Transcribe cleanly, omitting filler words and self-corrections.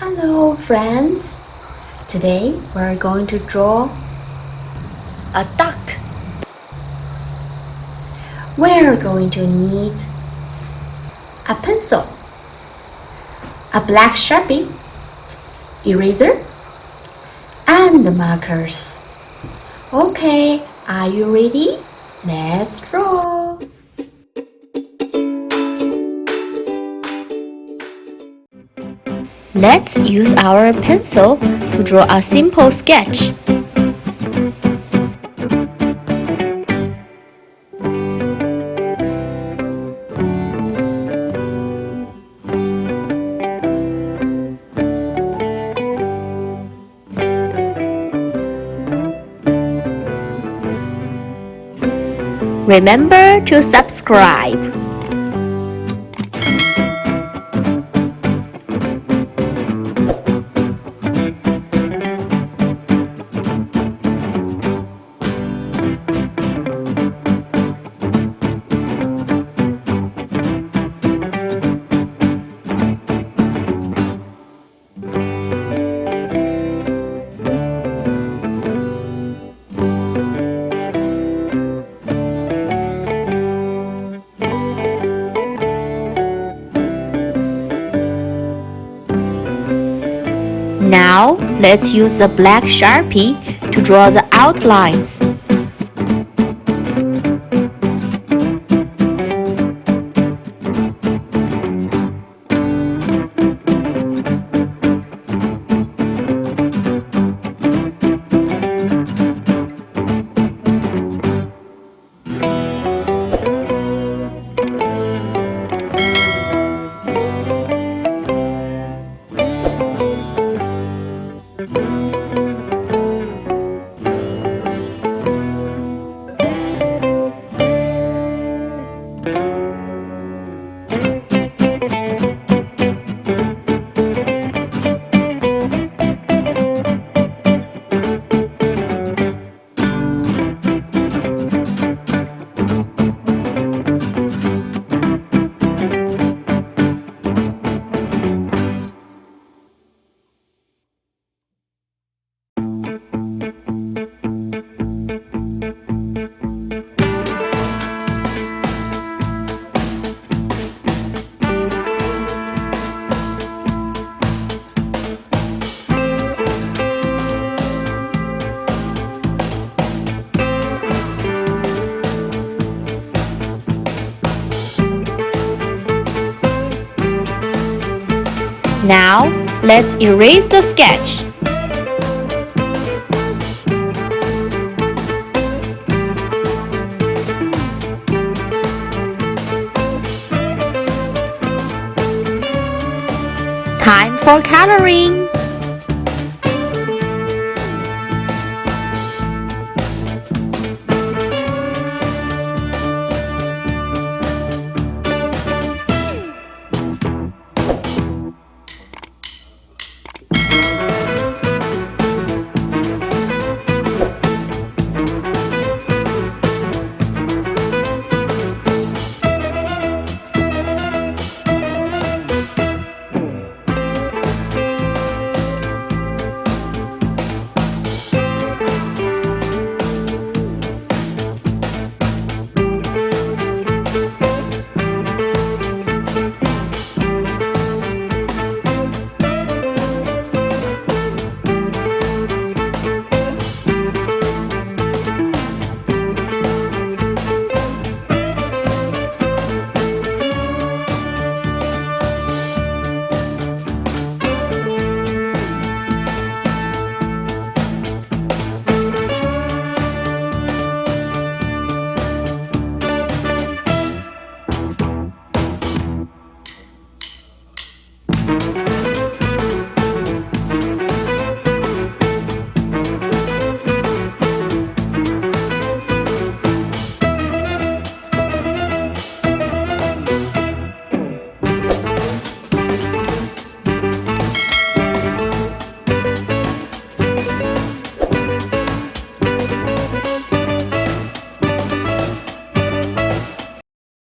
Hello friends! Today we're going to draw a duck. We're going to need a pencil, a black Sharpie, eraser, and the markers. Okay, are you ready? Let's draw! Let's use our pencil to draw a simple sketch. Remember to subscribe. Now, let's use the black Sharpie to draw the outlines. Now, let's erase the sketch. Time for coloring.